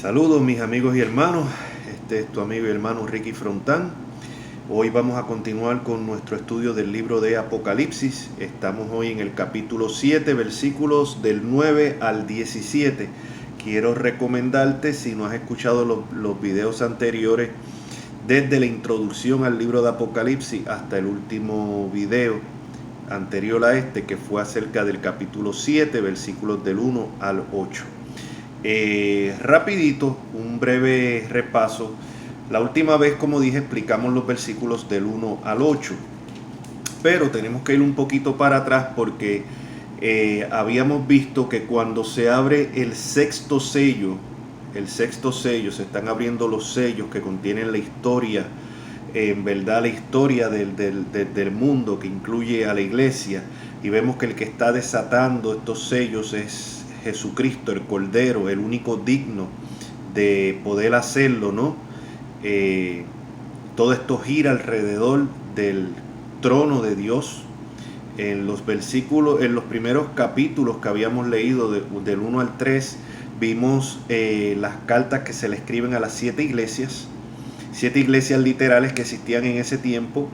Saludos mis amigos y hermanos, este es tu amigo y hermano Ricky Frontán. Hoy vamos a continuar con nuestro estudio del libro de Apocalipsis. Estamos hoy en el capítulo 7, versículos del 9 al 17. Quiero recomendarte, si no has escuchado los videos anteriores, desde la introducción al libro de Apocalipsis hasta el último video anterior a este, que fue acerca del capítulo 7, versículos del 1 al 8. Rapidito, un breve repaso. La última vez, como dije, explicamos los versículos del 1 al 8, pero tenemos que ir un poquito para atrás porque habíamos visto que cuando se abre el sexto sello, se están abriendo los sellos que contienen la historia, en verdad la historia del mundo, que incluye a la iglesia, y vemos que el que está desatando estos sellos es Jesucristo, el Cordero, el único digno de poder hacerlo, ¿no? Todo esto gira alrededor del trono de Dios. En los versículos, en los primeros capítulos que habíamos leído, del 1 al 3, vimos las cartas que se le escriben a las 7 iglesias literales que existían en ese tiempo,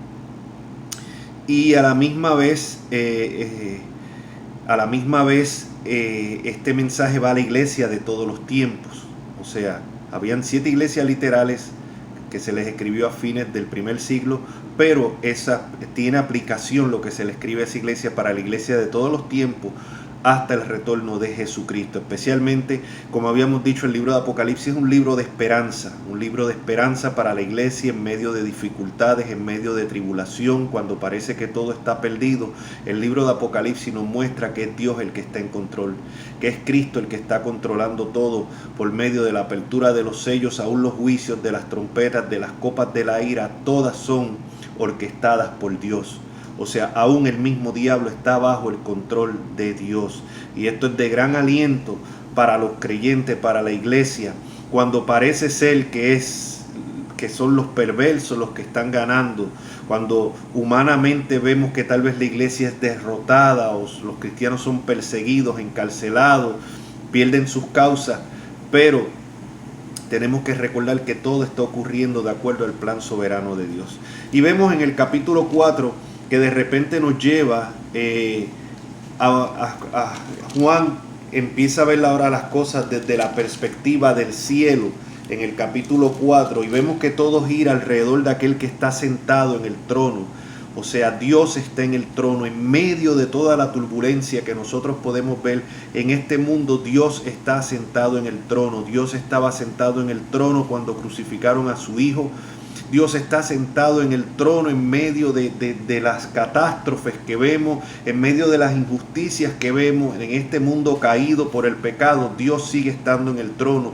y a la misma vez este mensaje va a la iglesia de todos los tiempos. O sea, habían 7 iglesias literales que se les escribió a fines del primer siglo, pero esa tiene aplicación, lo que se le escribe a esa iglesia, para la iglesia de todos los tiempos hasta el retorno de Jesucristo. Especialmente, como habíamos dicho, el libro de Apocalipsis es un libro de esperanza para la iglesia en medio de dificultades, en medio de tribulación, cuando parece que todo está perdido. El libro de Apocalipsis nos muestra que es Dios el que está en control, que es Cristo el que está controlando todo por medio de la apertura de los sellos, aún los juicios, de las trompetas, de las copas de la ira, todas son orquestadas por Dios. O sea, aún el mismo diablo está bajo el control de Dios. Y esto es de gran aliento para los creyentes, para la iglesia, cuando parece ser que son los perversos los que están ganando, cuando humanamente vemos que tal vez la iglesia es derrotada, o los cristianos son perseguidos, encarcelados, pierden sus causas, pero tenemos que recordar que todo está ocurriendo de acuerdo al plan soberano de Dios. Y vemos en el capítulo 4 que de repente nos lleva a Juan, empieza a ver ahora las cosas desde la perspectiva del cielo, en el capítulo 4, y vemos que todo gira alrededor de aquel que está sentado en el trono. O sea, Dios está en el trono, en medio de toda la turbulencia que nosotros podemos ver en este mundo. Dios está sentado en el trono. Dios estaba sentado en el trono cuando crucificaron a su Hijo. Dios está sentado en el trono en medio de las catástrofes que vemos, en medio de las injusticias que vemos en este mundo caído por el pecado. Dios sigue estando en el trono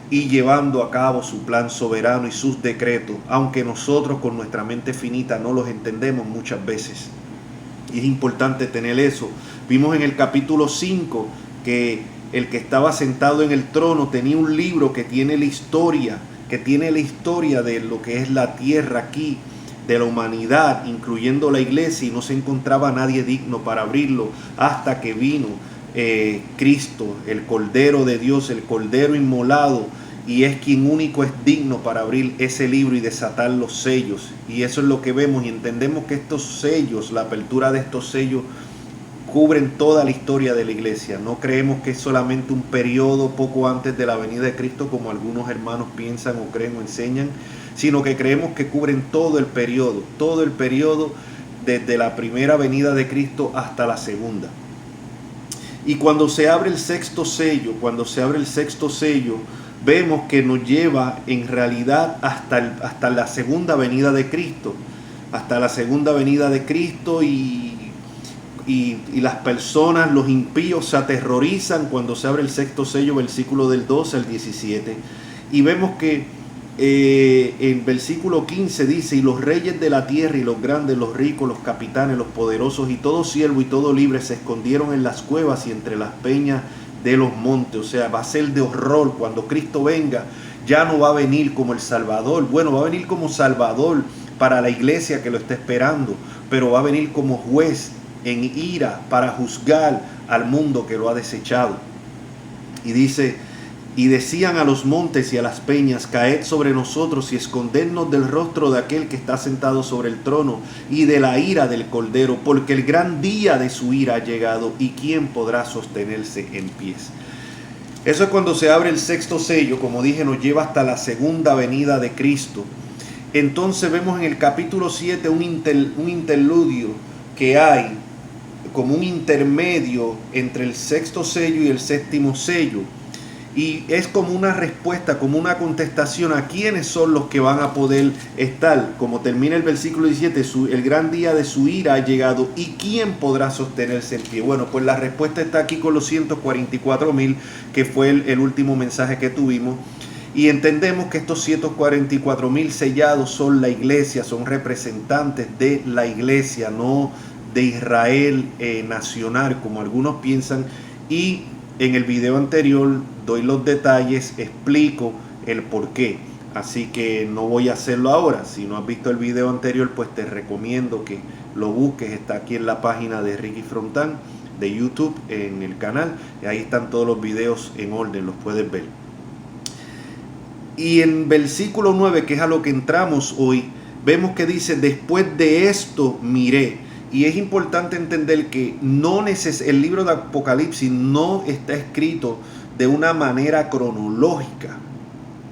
y llevando a cabo su plan soberano y sus decretos, aunque nosotros con nuestra mente finita no los entendemos muchas veces. Y es importante tener eso. Vimos en el capítulo 5 que el que estaba sentado en el trono tenía un libro que tiene la historia de lo que es la tierra aquí, de la humanidad, incluyendo la iglesia, y no se encontraba nadie digno para abrirlo hasta que vino Cristo, el Cordero de Dios, el Cordero inmolado, y es quien único es digno para abrir ese libro y desatar los sellos. Y eso es lo que vemos, y entendemos que estos sellos, la apertura de estos sellos, cubren toda la historia de la iglesia. No creemos que es solamente un periodo poco antes de la venida de Cristo, como algunos hermanos piensan o creen o enseñan, sino que creemos que cubren todo el periodo desde la primera venida de Cristo hasta la segunda. Y cuando se abre el sexto sello, vemos que nos lleva en realidad hasta la segunda venida de Cristo, y las personas, los impíos, se aterrorizan cuando se abre el sexto sello, versículo del 12 al 17. Y vemos que en versículo 15 dice: y los reyes de la tierra y los grandes, los ricos, los capitanes, los poderosos, y todo siervo y todo libre se escondieron en las cuevas y entre las peñas de los montes. O sea, va a ser de horror cuando Cristo venga. Ya no va a venir como el Salvador. Bueno, va a venir como Salvador para la iglesia que lo está esperando, pero va a venir como juez en ira para juzgar al mundo que lo ha desechado. Y dice Y decían a los montes y a las peñas: caed sobre nosotros y escondednos del rostro de aquel que está sentado sobre el trono y de la ira del Cordero, porque el gran día de su ira ha llegado, y quién podrá sostenerse en pies. Eso es cuando se abre el sexto sello. Como dije, nos lleva hasta la segunda venida de Cristo. Entonces vemos en el capítulo 7 un interludio que hay como un intermedio entre el sexto sello y el séptimo sello. Y es como una respuesta, como una contestación a quiénes son los que van a poder estar. Como termina el versículo 17, el gran día de su ira ha llegado, y quién podrá sostenerse en pie. Bueno, pues la respuesta está aquí con los 144,000, que fue el último mensaje que tuvimos. Y entendemos que estos 144,000 sellados son la iglesia, son representantes de la iglesia, no de Israel nacional, como algunos piensan. Y en el video anterior doy los detalles, explico el por qué. Así que no voy a hacerlo ahora. Si no has visto el video anterior, pues te recomiendo que lo busques. Está aquí en la página de Ricky Frontán de YouTube, en el canal. Y ahí están todos los videos en orden, los puedes ver. Y en versículo 9, que es a lo que entramos hoy, vemos que dice: después de esto miré. Y es importante entender que el libro de Apocalipsis no está escrito de una manera cronológica.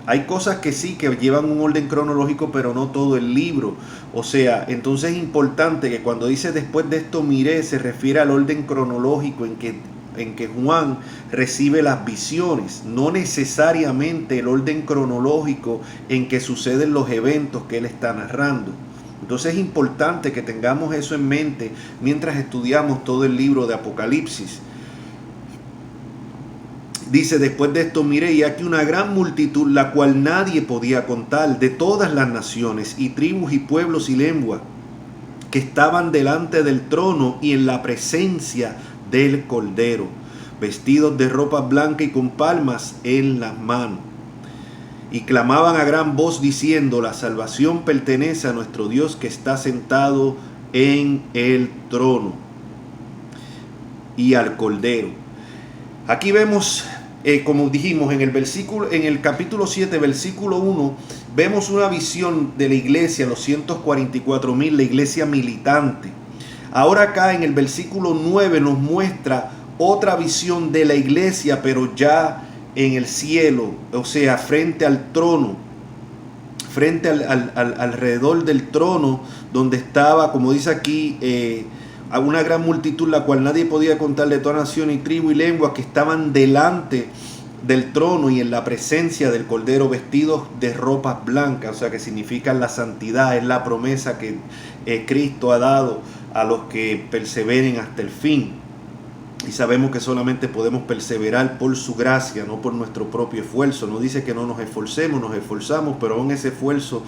Hay cosas que sí, que llevan un orden cronológico, pero no todo el libro. O sea, entonces es importante que cuando dice después de esto miré, se refiere al orden cronológico en que Juan recibe las visiones, no necesariamente el orden cronológico en que suceden los eventos que él está narrando. Entonces es importante que tengamos eso en mente mientras estudiamos todo el libro de Apocalipsis. Dice: después de esto miré, y aquí una gran multitud, la cual nadie podía contar, de todas las naciones y tribus y pueblos y lenguas, que estaban delante del trono y en la presencia del Cordero, vestidos de ropa blanca y con palmas en las manos. Y clamaban a gran voz diciendo: la salvación pertenece a nuestro Dios que está sentado en el trono y al Cordero. Aquí vemos, como dijimos en el capítulo 7, versículo 1, vemos una visión de la iglesia, los 144,000, la iglesia militante. Ahora acá en el versículo 9 nos muestra otra visión de la iglesia, pero ya en el cielo, o sea, frente al trono, frente alrededor del trono, donde estaba, como dice aquí, a una gran multitud, la cual nadie podía contar, de toda nación y tribu y lengua, que estaban delante del trono y en la presencia del Cordero, vestidos de ropas blancas, o sea, que significan la santidad. Es la promesa que Cristo ha dado a los que perseveren hasta el fin. Y sabemos que solamente podemos perseverar por su gracia, no por nuestro propio esfuerzo. No dice que no nos esforcemos, nos esforzamos, pero aún ese esfuerzo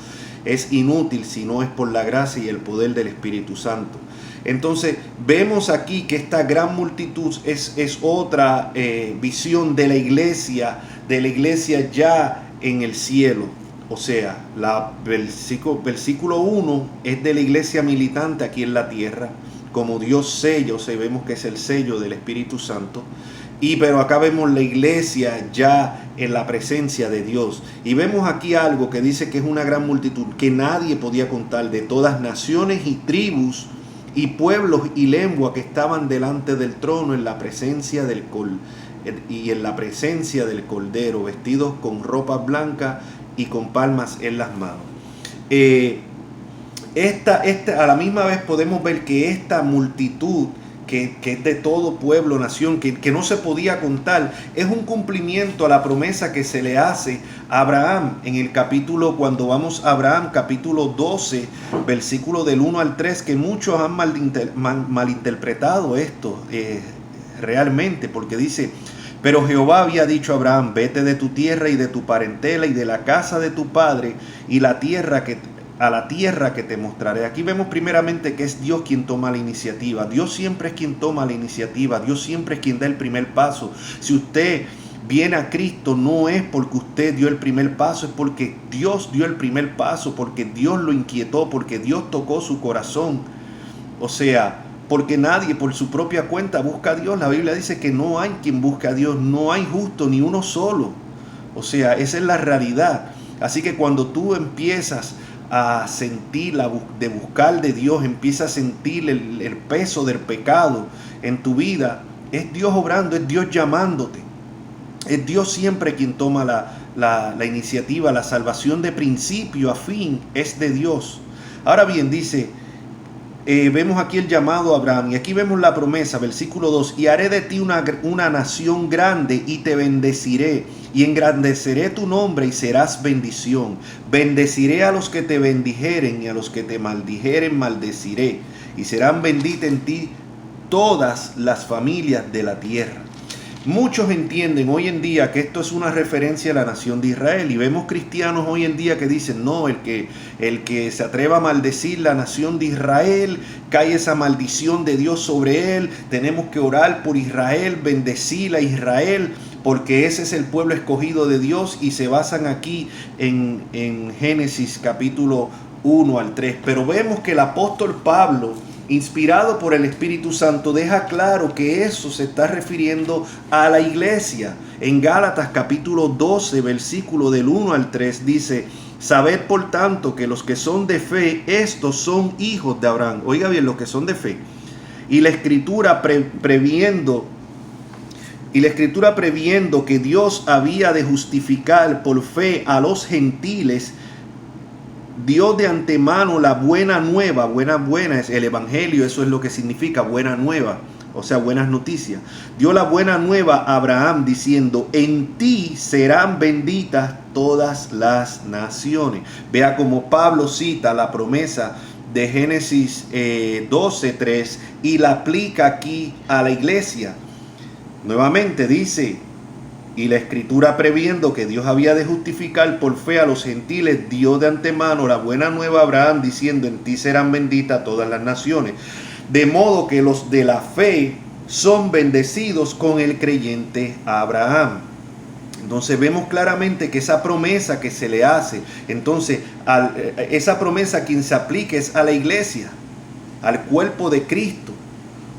es inútil si no es por la gracia y el poder del Espíritu Santo. Entonces vemos aquí que esta gran multitud es otra visión de la iglesia ya en el cielo. O sea, versículo 1 es de la iglesia militante aquí en la tierra, como Dios sella, o sea, vemos que es el sello del Espíritu Santo. Pero acá vemos la iglesia ya en la presencia de Dios. Y vemos aquí algo que dice que es una gran multitud que nadie podía contar, de todas naciones y tribus y pueblos y lenguas, que estaban delante del trono en la presencia del Cordero, vestidos con ropa blanca y con palmas en las manos. A la misma vez podemos ver que esta multitud, que es de todo pueblo, nación, que no se podía contar, es un cumplimiento a la promesa que se le hace a Abraham en el capítulo, cuando vamos a Abraham, capítulo 12, versículo del 1 al 3, que muchos han malinterpretado esto realmente, porque dice: pero Jehová había dicho a Abraham: vete de tu tierra y de tu parentela y de la casa de tu padre y a la tierra que te mostraré. Aquí vemos primeramente que es Dios quien toma la iniciativa. Dios siempre es quien toma la iniciativa. Dios siempre es quien da el primer paso. Si usted viene a Cristo, no es porque usted dio el primer paso, es porque Dios dio el primer paso, porque Dios lo inquietó, porque Dios tocó su corazón. O sea, porque nadie por su propia cuenta busca a Dios. La Biblia dice que no hay quien busque a Dios, no hay justo ni uno solo. O sea, esa es la realidad. Así que cuando tú empiezas a sentir, de buscar de Dios, empiezas a sentir el peso del pecado en tu vida, es Dios obrando, es Dios llamándote. Es Dios siempre quien toma la iniciativa. La salvación de principio a fin es de Dios. Ahora bien, dice, vemos aquí el llamado a Abraham y aquí vemos la promesa, versículo 2, y haré de ti una nación grande y te bendeciré y engrandeceré tu nombre y serás bendición. Bendeciré a los que te bendijeren y a los que te maldijeren maldeciré, y serán benditas en ti todas las familias de la tierra. Muchos entienden hoy en día que esto es una referencia a la nación de Israel, y vemos cristianos hoy en día que dicen, no, el que se atreva a maldecir la nación de Israel, cae esa maldición de Dios sobre él, tenemos que orar por Israel, bendecir a Israel, porque ese es el pueblo escogido de Dios, y se basan aquí en Génesis capítulo 1 al 3. Pero vemos que el apóstol Pablo, inspirado por el Espíritu Santo, deja claro que eso se está refiriendo a la iglesia. En Gálatas capítulo 12, versículo del 1 al 3 dice, sabed por tanto que los que son de fe, estos son hijos de Abraham. Oiga bien, los que son de fe. Y la escritura previendo que Dios había de justificar por fe a los gentiles, dio de antemano la buena nueva. Buena es el evangelio, eso es lo que significa buena nueva, o sea, buenas noticias. Dio la buena nueva a Abraham diciendo, en ti serán benditas todas las naciones. Vea como Pablo cita la promesa de Génesis 12:3 y la aplica aquí a la iglesia. Nuevamente dice, y la escritura previendo que Dios había de justificar por fe a los gentiles, dio de antemano la buena nueva a Abraham diciendo, en ti serán benditas todas las naciones. De modo que los de la fe son bendecidos con el creyente Abraham. Entonces vemos claramente que esa promesa que se le hace, entonces esa promesa a quien se aplica es a la iglesia, al cuerpo de Cristo.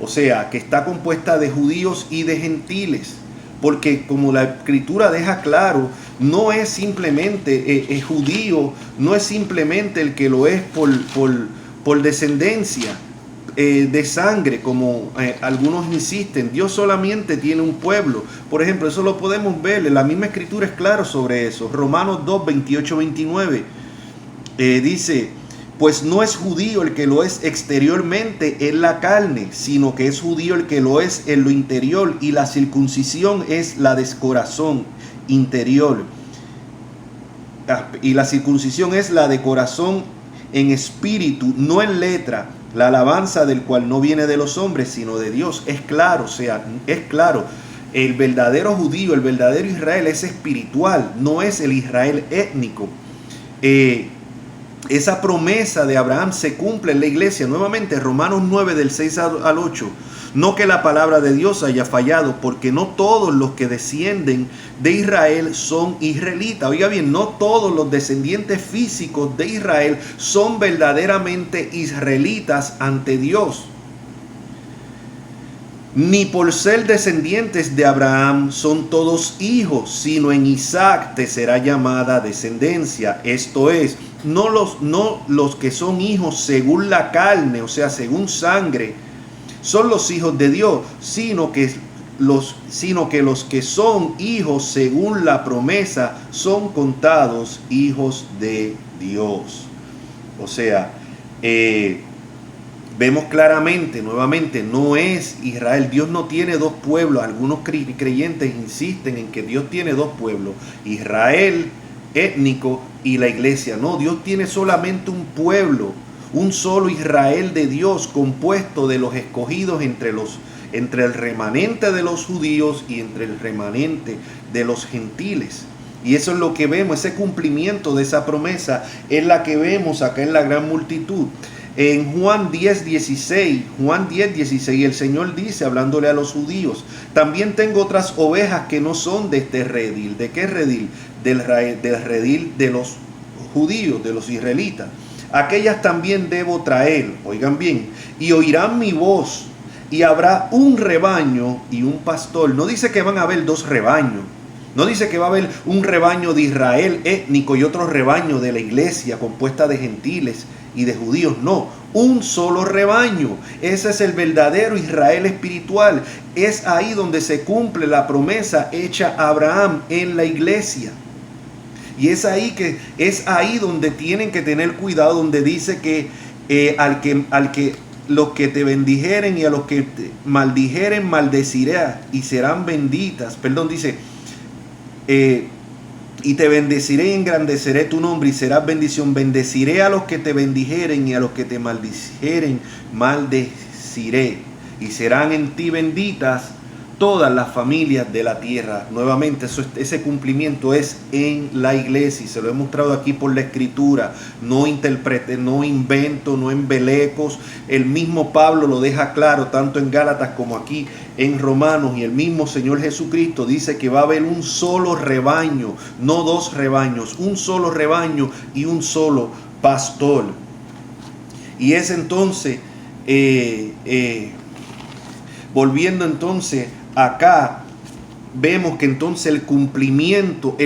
O sea, que está compuesta de judíos y de gentiles. Porque como la escritura deja claro, no es simplemente judío, no es simplemente el que lo es por descendencia de sangre, como algunos insisten. Dios solamente tiene un pueblo. Por ejemplo, eso lo podemos ver, la misma escritura es claro sobre eso. Romanos 2, 28, 29 dice, pues no es judío el que lo es exteriormente en la carne, sino que es judío el que lo es en lo interior, y la circuncisión es la de corazón interior. Y la circuncisión es la de corazón en espíritu, no en letra, la alabanza del cual no viene de los hombres, sino de Dios. Es claro, o sea, es claro. El verdadero judío, el verdadero Israel es espiritual, no es el Israel étnico. Esa promesa de Abraham se cumple en la iglesia. Nuevamente, Romanos 9 del 6 al 8. No que la palabra de Dios haya fallado, porque no todos los que descienden de Israel son israelitas. Oiga bien, no todos los descendientes físicos de Israel son verdaderamente israelitas ante Dios. Ni por ser descendientes de Abraham son todos hijos, sino en Isaac te será llamada descendencia. Esto es, no los que son hijos según la carne, o sea, según sangre, son los hijos de Dios, sino que los que son hijos según la promesa son contados hijos de Dios. O sea, vemos claramente, nuevamente, no es Israel. Dios no tiene dos pueblos. Algunos creyentes insisten en que Dios tiene dos pueblos: Israel étnico y la iglesia. No, Dios tiene solamente un pueblo, un solo Israel de Dios, compuesto de los escogidos entre el remanente de los judíos y entre el remanente de los gentiles. Y eso es lo que vemos, ese cumplimiento de esa promesa es la que vemos acá en la gran multitud. En Juan 10:16, el Señor dice, hablándole a los judíos, también tengo otras ovejas que no son de este redil. ¿De qué redil? Del redil de los judíos, de los israelitas. Aquellas también debo traer, oigan bien, y oirán mi voz, y habrá un rebaño y un pastor. No dice que van a haber dos rebaños, No dice que va a haber un rebaño de Israel étnico y otro rebaño de la iglesia compuesta de gentiles y de judíos. No, un solo rebaño. Ese es el verdadero Israel espiritual. Es ahí donde se cumple la promesa hecha a Abraham en la iglesia. Y es ahí donde tienen que tener cuidado, donde dice que al que los que te bendijeren y a los que te maldijeren maldeciré y serán benditas. Perdón, dice, y te bendeciré y engrandeceré tu nombre y serás bendición. Bendeciré a los que te bendijeren y a los que te maldijeren maldeciré. Y serán en ti benditas todas las familias de la tierra. Nuevamente, ese cumplimiento es en la iglesia y se lo he mostrado aquí por la escritura. No interprete, no invento, no embelecos. El mismo Pablo lo deja claro tanto en Gálatas como aquí en Romanos, y el mismo Señor Jesucristo dice que va a haber un solo rebaño, no dos rebaños, un solo rebaño y un solo pastor. Y es entonces volviendo entonces acá, vemos que entonces el cumplimiento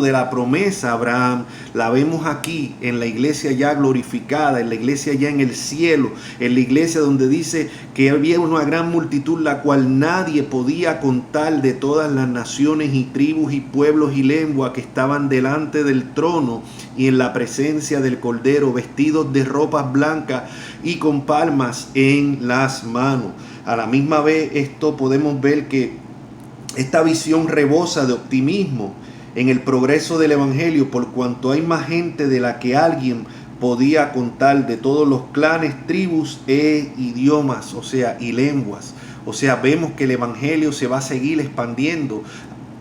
de la promesa a Abraham, la vemos aquí en la iglesia ya glorificada, en la iglesia ya en el cielo, en la iglesia donde dice que había una gran multitud la cual nadie podía contar, de todas las naciones y tribus y pueblos y lenguas que estaban delante del trono y en la presencia del Cordero, vestidos de ropas blancas y con palmas en las manos. A la misma vez esto podemos ver que esta visión rebosa de optimismo en el progreso del evangelio, por cuanto hay más gente de la que alguien podía contar, de todos los clanes, tribus e idiomas, o sea, y lenguas. O sea, vemos que el evangelio se va a seguir expandiendo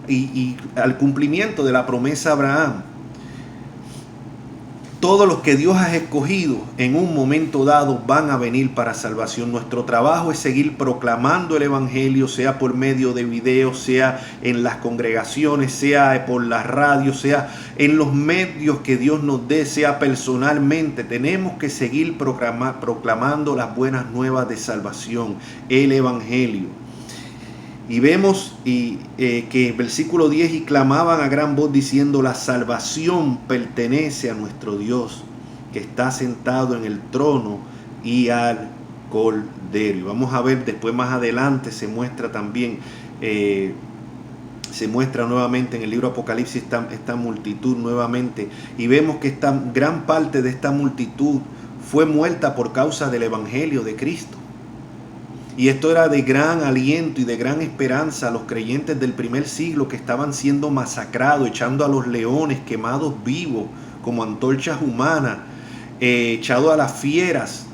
y al cumplimiento de la promesa a Abraham. Todos los que Dios ha escogido en un momento dado van a venir para salvación. Nuestro trabajo es seguir proclamando el evangelio, sea por medio de videos, sea en las congregaciones, sea por la radio, sea en los medios que Dios nos dé, sea personalmente. Tenemos que seguir proclamando las buenas nuevas de salvación, el evangelio. Y vemos que versículo 10, y clamaban a gran voz diciendo: la salvación pertenece a nuestro Dios, que está sentado en el trono y al Cordero. Y vamos a ver después, más adelante, se muestra también, se muestra nuevamente en el libro Apocalipsis esta multitud nuevamente. Y vemos que esta gran parte de esta multitud fue muerta por causa del evangelio de Cristo. Y esto era de gran aliento y de gran esperanza a los creyentes del primer siglo, que estaban siendo masacrados, echando a los leones, quemados vivos como antorchas humanas, echados a las fieras,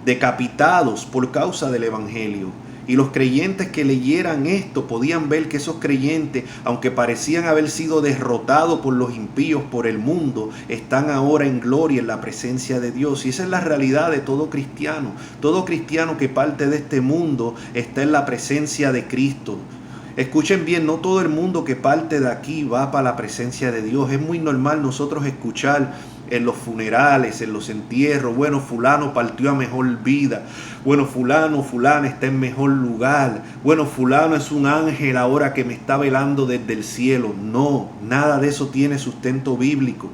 decapitados por causa del evangelio. Y los creyentes que leyeran esto podían ver que esos creyentes, aunque parecían haber sido derrotados por los impíos, por el mundo, están ahora en gloria en la presencia de Dios. Y esa es la realidad de todo cristiano. Todo cristiano que parte de este mundo está en la presencia de Cristo. Escuchen bien, no todo el mundo que parte de aquí va para la presencia de Dios. Es muy normal nosotros escuchar en los funerales, en los entierros: bueno, fulano partió a mejor vida, bueno, fulana está en mejor lugar, bueno, fulano es un ángel ahora que me está velando desde el cielo. No, nada de eso tiene sustento bíblico.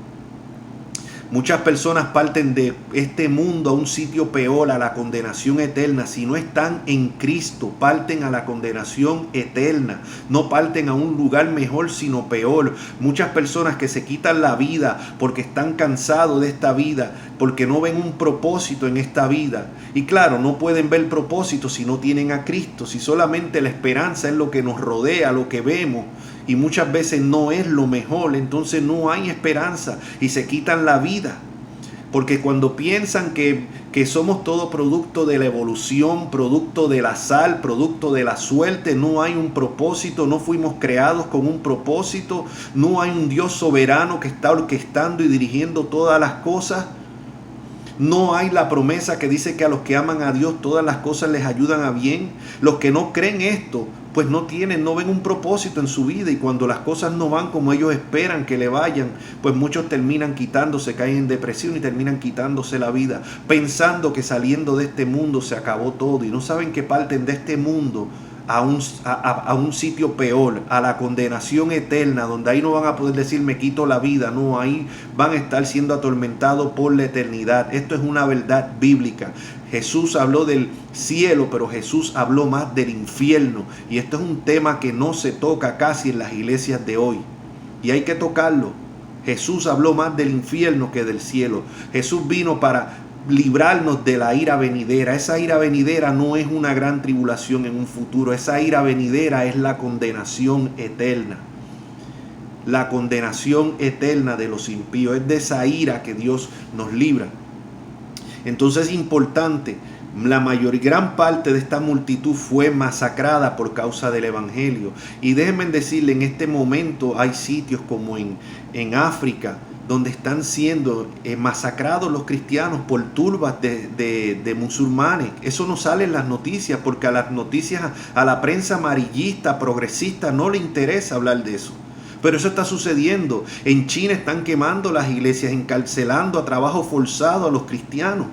Muchas personas parten de este mundo a un sitio peor, a la condenación eterna. Si no están en Cristo, parten a la condenación eterna. No parten a un lugar mejor, sino peor. Muchas personas que se quitan la vida porque están cansados de esta vida, porque no ven un propósito en esta vida. Y claro, no pueden ver propósito si no tienen a Cristo, si solamente la esperanza es lo que nos rodea, lo que vemos, y muchas veces no es lo mejor, entonces no hay esperanza y se quitan la vida. Porque cuando piensan que somos todo producto de la evolución, producto del azar, producto de la suerte, no hay un propósito, no fuimos creados con un propósito, no hay un Dios soberano que está orquestando y dirigiendo todas las cosas. No hay la promesa que dice que a los que aman a Dios todas las cosas les ayudan a bien. Los que no creen esto, pues no ven un propósito en su vida, y cuando las cosas no van como ellos esperan que le vayan, pues muchos terminan quitándose, caen en depresión y terminan quitándose la vida, pensando que saliendo de este mundo se acabó todo, y no saben que parten de este mundo a un sitio peor, a la condenación eterna, donde ahí no van a poder decir me quito la vida, no, ahí van a estar siendo atormentados por la eternidad. Esto es una verdad bíblica. Jesús habló del cielo, pero Jesús habló más del infierno, y esto es un tema que no se toca casi en las iglesias de hoy, y hay que tocarlo. Jesús habló más del infierno que del cielo. Jesús vino para librarnos de la ira venidera. Esa ira venidera no es una gran tribulación en un futuro. Esa ira venidera es la condenación eterna. La condenación eterna de los impíos. Es de esa ira que Dios nos libra. Entonces es importante. La gran parte de esta multitud fue masacrada por causa del evangelio. Y déjenme decirle, en este momento hay sitios como en África, donde están siendo masacrados los cristianos por turbas de musulmanes. Eso no sale en las noticias, porque a las noticias, a la prensa amarillista, progresista, no le interesa hablar de eso. Pero eso está sucediendo. En China están quemando las iglesias, encarcelando a trabajo forzado a los cristianos.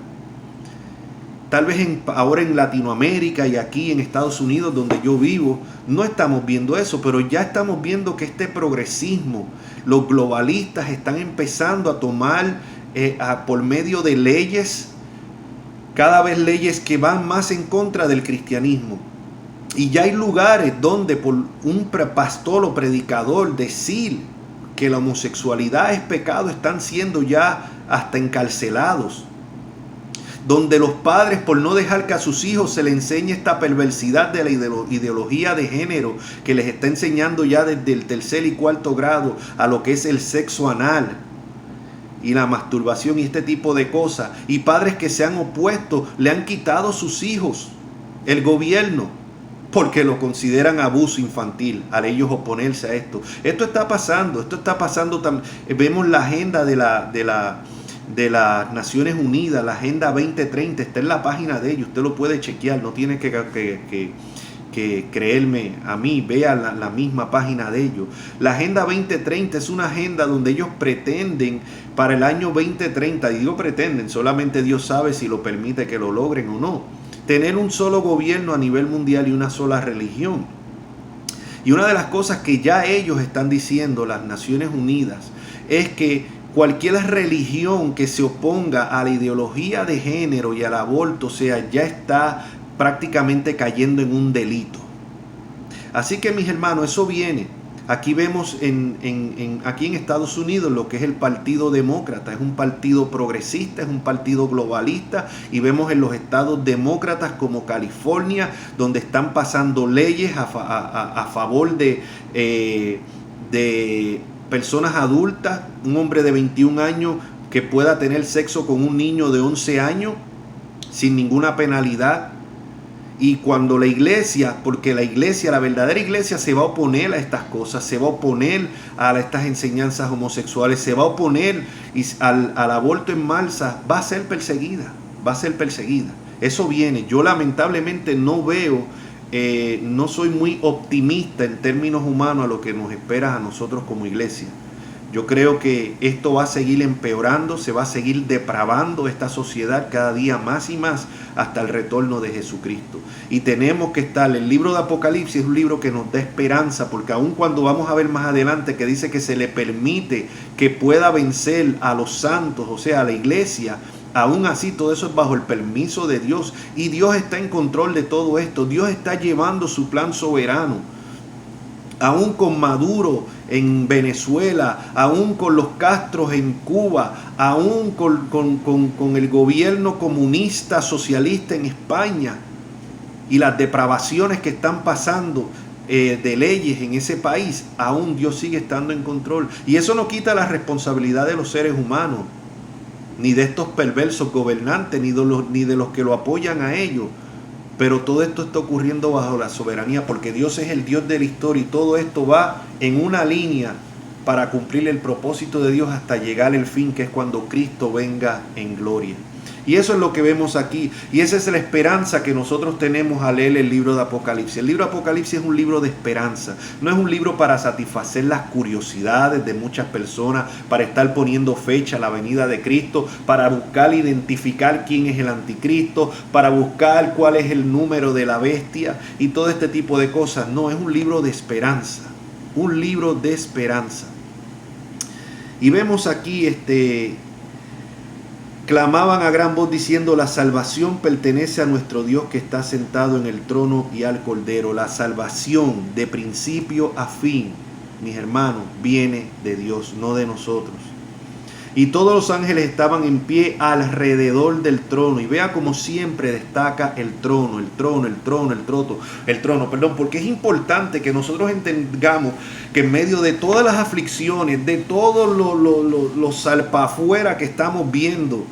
Tal vez ahora en Latinoamérica y aquí en Estados Unidos, donde yo vivo, no estamos viendo eso, pero ya estamos viendo que este progresismo, los globalistas están empezando a tomar por medio de leyes, cada vez leyes que van más en contra del cristianismo. Y ya hay lugares donde por un pastor o predicador decir que la homosexualidad es pecado, están siendo ya hasta encarcelados. Donde los padres, por no dejar que a sus hijos se les enseñe esta perversidad de la ideología de género que les está enseñando ya desde el 3er y 4º grado a lo que es el sexo anal y la masturbación y este tipo de cosas, y padres que se han opuesto, le han quitado sus hijos, el gobierno, porque lo consideran abuso infantil al ellos oponerse a esto. Esto está pasando también. Vemos la agenda de las Naciones Unidas, la Agenda 2030, está en la página de ellos, usted lo puede chequear, no tiene que creerme a mí, vea la misma página de ellos. La Agenda 2030 es una agenda donde ellos pretenden para el año 2030, y digo pretenden, solamente Dios sabe si lo permite que lo logren o no, tener un solo gobierno a nivel mundial y una sola religión. Y una de las cosas que ya ellos están diciendo, las Naciones Unidas, es que cualquier religión que se oponga a la ideología de género y al aborto, ya está prácticamente cayendo en un delito. Así que, mis hermanos, eso viene. Aquí vemos aquí en Estados Unidos lo que es el Partido Demócrata. Es un partido progresista, es un partido globalista, y vemos en los estados demócratas como California, donde están pasando leyes a favor de personas adultas, un hombre de 21 años que pueda tener sexo con un niño de 11 años sin ninguna penalidad. Y cuando la iglesia, porque la verdadera iglesia se va a oponer a estas cosas, se va a oponer a estas enseñanzas homosexuales, se va a oponer al aborto en masa, va a ser perseguida. Eso viene. Yo lamentablemente no veo, no soy muy optimista en términos humanos a lo que nos espera a nosotros como iglesia. Yo creo que esto va a seguir empeorando, se va a seguir depravando esta sociedad cada día más y más hasta el retorno de Jesucristo. Y tenemos que estar, el libro de Apocalipsis es un libro que nos da esperanza, porque aun cuando vamos a ver más adelante que dice que se le permite que pueda vencer a los santos, o sea, a la iglesia, aún así todo eso es bajo el permiso de Dios, y Dios está en control de todo esto. Dios está llevando su plan soberano. Aún con Maduro en Venezuela, aún con los Castros en Cuba, aún con el gobierno comunista socialista en España y las depravaciones que están pasando de leyes en ese país, aún Dios sigue estando en control. Y eso no quita la responsabilidad de los seres humanos, ni de estos perversos gobernantes, ni de los que lo apoyan a ellos. Pero todo esto está ocurriendo bajo la soberanía, porque Dios es el Dios de la historia, y todo esto va en una línea para cumplir el propósito de Dios hasta llegar al fin, que es cuando Cristo venga en gloria. Y eso es lo que vemos aquí. Y esa es la esperanza que nosotros tenemos al leer el libro de Apocalipsis. El libro de Apocalipsis es un libro de esperanza. No es un libro para satisfacer las curiosidades de muchas personas, para estar poniendo fecha a la venida de Cristo, para buscar identificar quién es el anticristo, para buscar cuál es el número de la bestia y todo este tipo de cosas. No, es un libro de esperanza. Un libro de esperanza. Y vemos aquí clamaban a gran voz diciendo: la salvación pertenece a nuestro Dios que está sentado en el trono y al Cordero. La salvación de principio a fin, mis hermanos, viene de Dios, no de nosotros. Y todos los ángeles estaban en pie alrededor del trono. Y vea como siempre destaca el trono, porque es importante que nosotros entendamos que en medio de todas las aflicciones, de todos los salpafuera que estamos viendo,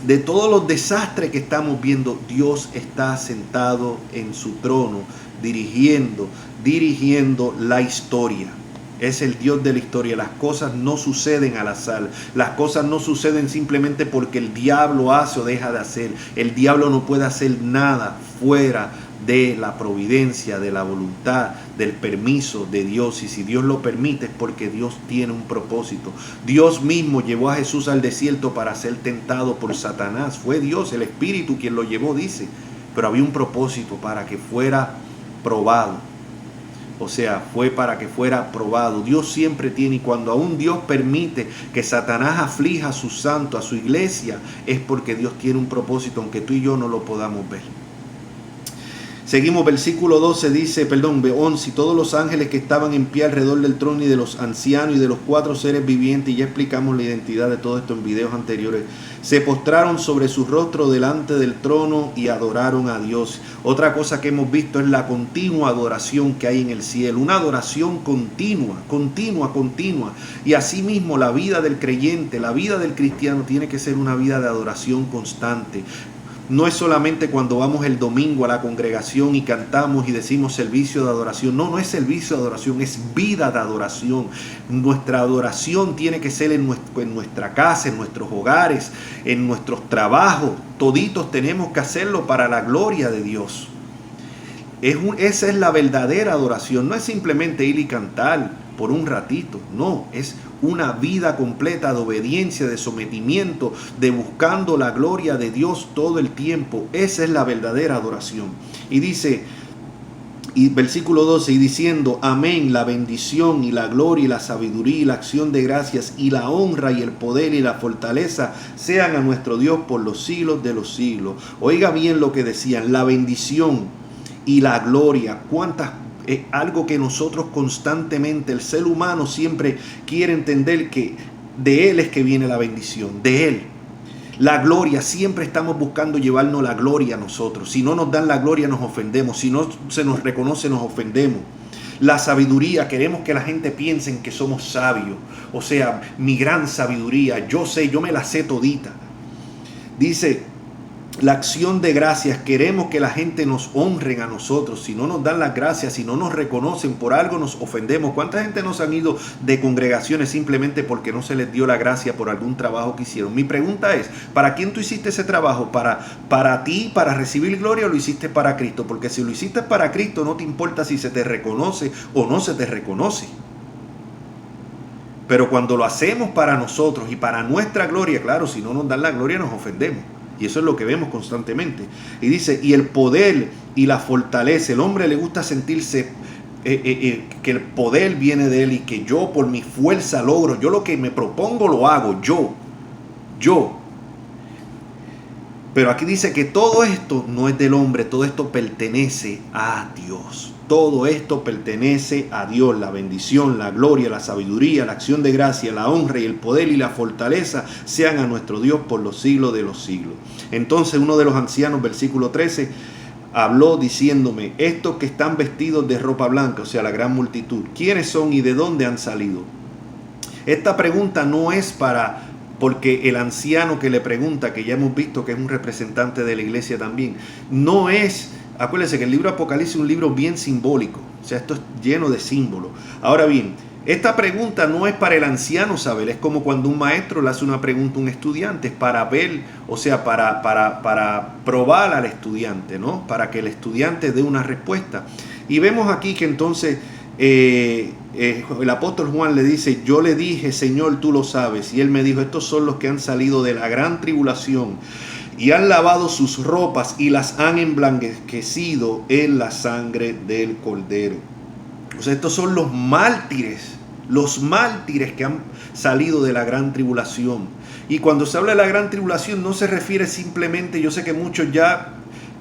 de todos los desastres que estamos viendo, Dios está sentado en su trono, dirigiendo la historia. Es el Dios de la historia. Las cosas no suceden al azar. Las cosas no suceden simplemente porque el diablo hace o deja de hacer. El diablo no puede hacer nada fuera de la providencia, de la voluntad, del permiso de Dios. Y si Dios lo permite es porque Dios tiene un propósito. Dios mismo llevó a Jesús al desierto para ser tentado por Satanás. Fue Dios, el Espíritu, quien lo llevó, dice. Pero había un propósito para que fuera probado. O sea, fue para que fuera probado. Dios siempre tiene, y cuando aún Dios permite que Satanás aflija a sus santos, a su iglesia, es porque Dios tiene un propósito, aunque tú y yo no lo podamos ver. Seguimos, versículo 11, 11, y todos los ángeles que estaban en pie alrededor del trono y de los ancianos y de los 4 seres vivientes, y ya explicamos la identidad de todo esto en videos anteriores, se postraron sobre su rostro delante del trono y adoraron a Dios. Otra cosa que hemos visto es la continua adoración que hay en el cielo, una adoración continua. Y asimismo la vida del creyente, la vida del cristiano tiene que ser una vida de adoración constante. No es solamente cuando vamos el domingo a la congregación y cantamos y decimos servicio de adoración. No es servicio de adoración, es vida de adoración. Nuestra adoración tiene que ser en nuestra casa, en nuestros hogares, en nuestros trabajos. Toditos tenemos que hacerlo para la gloria de Dios. Esa es la verdadera adoración. No es simplemente ir y cantar por un ratito. No, es una vida completa de obediencia, de sometimiento, de buscando la gloria de Dios todo el tiempo. Esa es la verdadera adoración. Y dice, y versículo 12, y diciendo: amén, la bendición y la gloria y la sabiduría y la acción de gracias y la honra y el poder y la fortaleza sean a nuestro Dios por los siglos de los siglos. Oiga bien lo que decían: la bendición y la gloria. ¿Cuántas? Es algo que nosotros constantemente, el ser humano siempre quiere entender que de Él es que viene la bendición, de Él. La gloria, siempre estamos buscando llevarnos la gloria a nosotros. Si no nos dan la gloria nos ofendemos, si no se nos reconoce nos ofendemos. La sabiduría, queremos que la gente piense en que somos sabios. O sea, mi gran sabiduría, yo me la sé todita. Dice, la acción de gracias, queremos que la gente nos honre a nosotros. Si no nos dan las gracias, si no nos reconocen, por algo nos ofendemos. ¿Cuánta gente nos han ido de congregaciones simplemente porque no se les dio la gracia por algún trabajo que hicieron? Mi pregunta es, ¿para quién tú hiciste ese trabajo? ¿Para ti, para recibir gloria, o lo hiciste para Cristo? Porque si lo hiciste para Cristo, no te importa si se te reconoce o no se te reconoce. Pero cuando lo hacemos para nosotros y para nuestra gloria, claro, si no nos dan la gloria nos ofendemos. Y eso es lo que vemos constantemente. Y dice, y el poder y la fortaleza. El hombre le gusta sentirse que el poder viene de él y que yo por mi fuerza logro. Yo lo que me propongo lo hago. Yo. Pero aquí dice que todo esto no es del hombre. Todo esto pertenece a Dios. Todo esto pertenece a Dios, la bendición, la gloria, la sabiduría, la acción de gracia, la honra y el poder y la fortaleza sean a nuestro Dios por los siglos de los siglos. Entonces uno de los ancianos, versículo 13, habló diciéndome: estos que están vestidos de ropa blanca, o sea, la gran multitud, ¿quiénes son y de dónde han salido? Esta pregunta no es porque el anciano que le pregunta, que ya hemos visto que es un representante de la iglesia también, no es... Acuérdense que el libro de Apocalipsis es un libro bien simbólico. O sea, esto es lleno de símbolos. Ahora bien, Esta pregunta no es para el anciano saber, es como cuando un maestro le hace una pregunta a un estudiante, es para ver, o sea, para probar al estudiante, ¿no? Para que el estudiante dé una respuesta. Y vemos aquí que entonces el apóstol Juan le dice, yo le dije, Señor, tú lo sabes. Y él me dijo, estos son los que han salido de la gran tribulación y han lavado sus ropas y las han emblanquecido en la sangre del Cordero. O sea, estos son los mártires que han salido de la gran tribulación. Y cuando se habla de la gran tribulación no se refiere simplemente, yo sé que muchos ya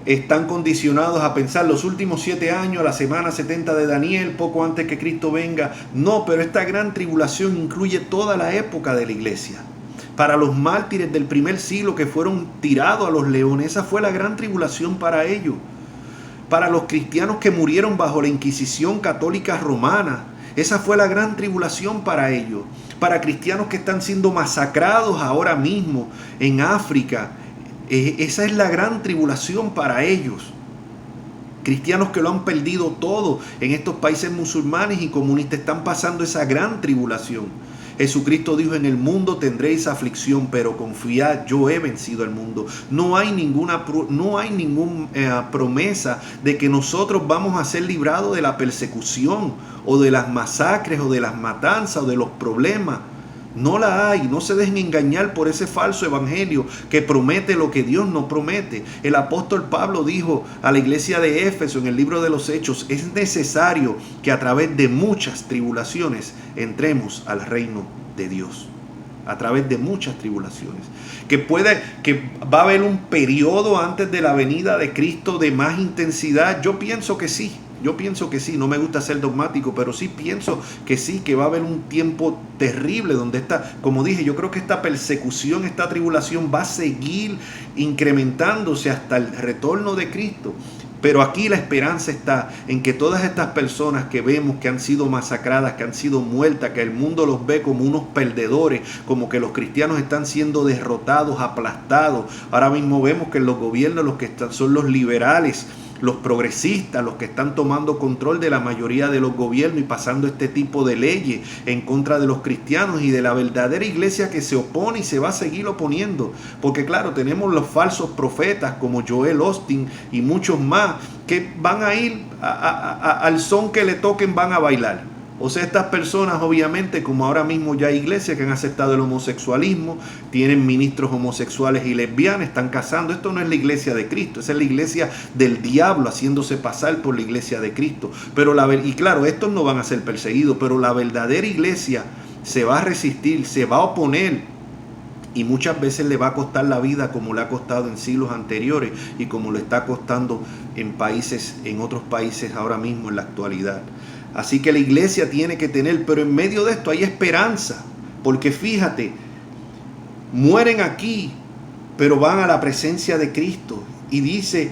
están condicionados a pensar los últimos 7 años, la semana 70 de Daniel, poco antes que Cristo venga. No, pero esta gran tribulación incluye toda la época de la iglesia. Para los mártires del primer siglo que fueron tirados a los leones, esa fue la gran tribulación para ellos. Para los cristianos que murieron bajo la Inquisición católica romana, esa fue la gran tribulación para ellos. Para cristianos que están siendo masacrados ahora mismo en África, esa es la gran tribulación para ellos. Cristianos que lo han perdido todo en estos países musulmanes y comunistas están pasando esa gran tribulación. Jesucristo dijo, en el mundo tendréis aflicción, pero confiad, yo he vencido al mundo. No hay ninguna promesa de que nosotros vamos a ser librados de la persecución o de las masacres o de las matanzas o de los problemas. No la hay. No se dejen engañar por ese falso evangelio que promete lo que Dios no promete. El apóstol Pablo dijo a la iglesia de Éfeso en el libro de los Hechos, es necesario que a través de muchas tribulaciones entremos al reino de Dios. A través de muchas tribulaciones. Que va a haber un periodo antes de la venida de Cristo de más intensidad. Yo pienso que sí. No me gusta ser dogmático, pero sí pienso que sí, que va a haber un tiempo terrible donde como dije, yo creo que esta persecución, esta tribulación va a seguir incrementándose hasta el retorno de Cristo. Pero aquí la esperanza está en que todas estas personas que vemos que han sido masacradas, que han sido muertas, que el mundo los ve como unos perdedores, como que los cristianos están siendo derrotados, aplastados. Ahora mismo vemos que en los gobiernos los que son los liberales, los progresistas, los que están tomando control de la mayoría de los gobiernos y pasando este tipo de leyes en contra de los cristianos y de la verdadera iglesia que se opone y se va a seguir oponiendo. Porque claro, tenemos los falsos profetas como Joel Osteen y muchos más que van a ir al son que le toquen, van a bailar. O sea, estas personas obviamente, como ahora mismo ya hay iglesias que han aceptado el homosexualismo, tienen ministros homosexuales y lesbianas, están casando. Esto no es la iglesia de Cristo, esa es la iglesia del diablo haciéndose pasar por la iglesia de Cristo. Y claro, estos no van a ser perseguidos, pero la verdadera iglesia se va a resistir, se va a oponer. Y muchas veces le va a costar la vida como le ha costado en siglos anteriores y como le está costando en otros países ahora mismo en la actualidad. Así que la iglesia tiene que tener, pero en medio de esto hay esperanza, porque fíjate, mueren aquí, pero van a la presencia de Cristo. Y dice,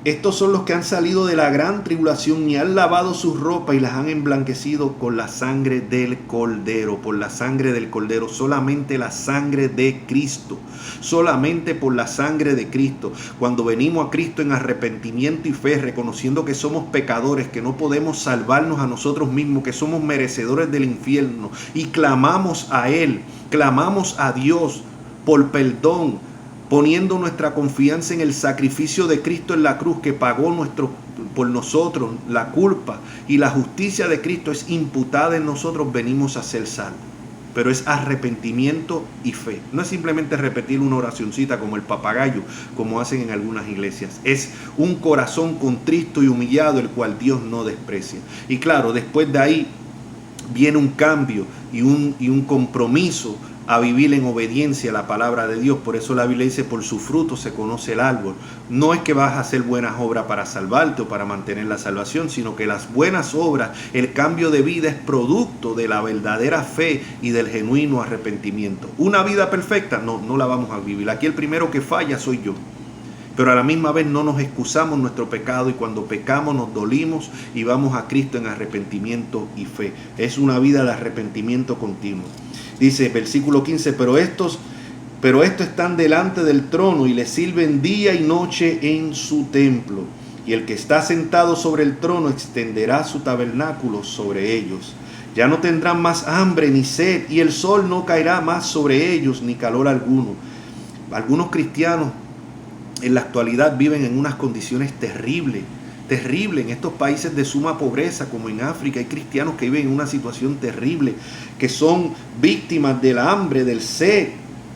estos son los que han salido de la gran tribulación y han lavado sus ropas y las han emblanquecido con la sangre del Cordero, por la sangre del Cordero, solamente la sangre de Cristo, solamente por la sangre de Cristo. Cuando venimos a Cristo en arrepentimiento y fe, reconociendo que somos pecadores, que no podemos salvarnos a nosotros mismos, que somos merecedores del infierno y clamamos a Él, clamamos a Dios por perdón, poniendo nuestra confianza en el sacrificio de Cristo en la cruz que pagó por nosotros la culpa, y la justicia de Cristo es imputada en nosotros, venimos a ser salvos. Pero es arrepentimiento y fe. No es simplemente repetir una oracioncita como el papagayo, como hacen en algunas iglesias. Es un corazón contristo y humillado, el cual Dios no desprecia. Y claro, después de ahí viene un cambio y un compromiso a vivir en obediencia a la palabra de Dios. Por eso la Biblia dice, por su fruto se conoce el árbol. No es que vas a hacer buenas obras para salvarte o para mantener la salvación, sino que las buenas obras, el cambio de vida es producto de la verdadera fe y del genuino arrepentimiento. Una vida perfecta, no la vamos a vivir. Aquí el primero que falla soy yo. Pero a la misma vez no nos excusamos nuestro pecado, y cuando pecamos nos dolimos y vamos a Cristo en arrepentimiento y fe. Es una vida de arrepentimiento continuo. Dice versículo 15, pero estos están delante del trono y le sirven día y noche en su templo. y el que está sentado sobre el trono extenderá su tabernáculo sobre ellos. Ya no tendrán más hambre ni sed, y el sol no caerá más sobre ellos, ni calor alguno. Algunos cristianos en la actualidad viven en unas condiciones terribles en estos países de suma pobreza, como en África. Hay cristianos que viven en una situación terrible, que son víctimas del hambre, del sed,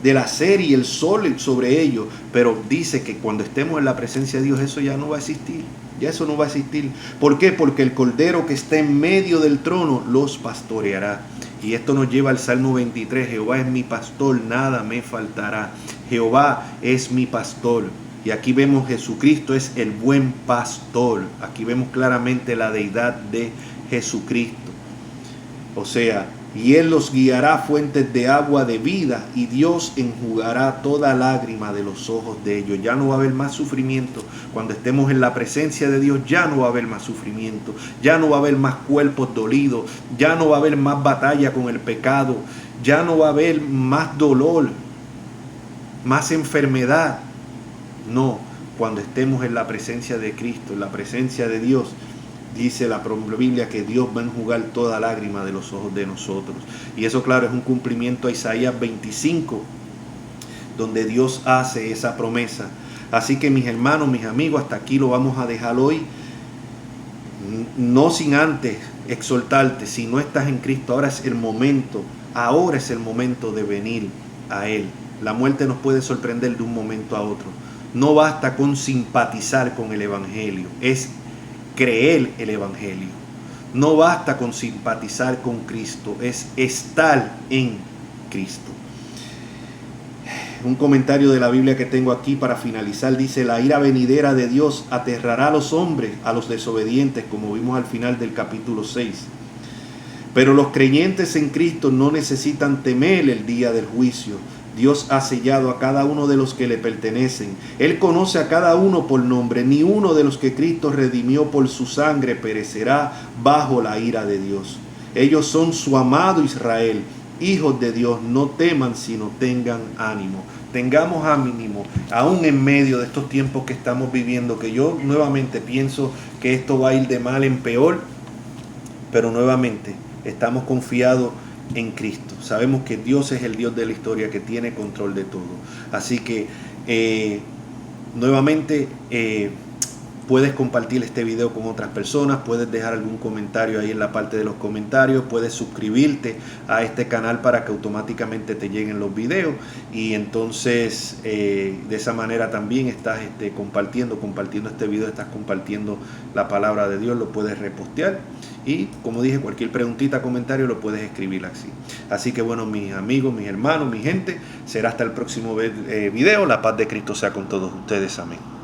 de la sed y el sol sobre ellos. Pero dice que cuando estemos en la presencia de Dios, eso ya no va a existir. Ya eso no va a existir. ¿Por qué? Porque el Cordero que está en medio del trono los pastoreará. Y esto nos lleva al Salmo 23. Jehová es mi pastor, nada me faltará. Jehová es mi pastor. Y aquí vemos Jesucristo es el buen pastor. Aquí vemos claramente la deidad de Jesucristo. O sea, y Él los guiará a fuentes de agua de vida, y Dios enjugará toda lágrima de los ojos de ellos. Ya no va a haber más sufrimiento. Cuando estemos en la presencia de Dios, ya no va a haber más sufrimiento. Ya no va a haber más cuerpos dolidos. Ya no va a haber más batalla con el pecado. Ya no va a haber más dolor, más enfermedad. No, cuando estemos en la presencia de Cristo, en la presencia de Dios, dice la Biblia que Dios va a enjugar toda lágrima de los ojos de nosotros. Y eso, claro, es un cumplimiento a Isaías 25, donde Dios hace esa promesa. Así que, mis hermanos, mis amigos, hasta aquí lo vamos a dejar hoy. No sin antes exhortarte, si no estás en Cristo, ahora es el momento de venir a Él. La muerte nos puede sorprender de un momento a otro. No basta con simpatizar con el Evangelio, es creer el Evangelio. No basta con simpatizar con Cristo, es estar en Cristo. Un comentario de la Biblia que tengo aquí para finalizar dice: la ira venidera de Dios aterrará a los hombres, a los desobedientes, como vimos al final del capítulo 6. Pero los creyentes en Cristo no necesitan temer el día del juicio. Dios ha sellado a cada uno de los que le pertenecen. Él conoce a cada uno por nombre. Ni uno de los que Cristo redimió por su sangre perecerá bajo la ira de Dios. Ellos son su amado Israel, hijos de Dios. No teman, sino tengan ánimo. Tengamos ánimo, aún en medio de estos tiempos que estamos viviendo, que yo nuevamente pienso que esto va a ir de mal en peor, pero nuevamente estamos confiados en Cristo. Sabemos que Dios es el Dios de la historia, que tiene control de todo. Así que nuevamente puedes compartir este video con otras personas, puedes dejar algún comentario ahí en la parte de los comentarios, puedes suscribirte a este canal para que automáticamente te lleguen los videos, y entonces de esa manera también estás compartiendo este video, estás compartiendo la palabra de Dios, lo puedes repostear, y como dije, cualquier preguntita, comentario lo puedes escribir así. Así que bueno, mis amigos, mis hermanos, mi gente, será hasta el próximo video. La paz de Cristo sea con todos ustedes. Amén.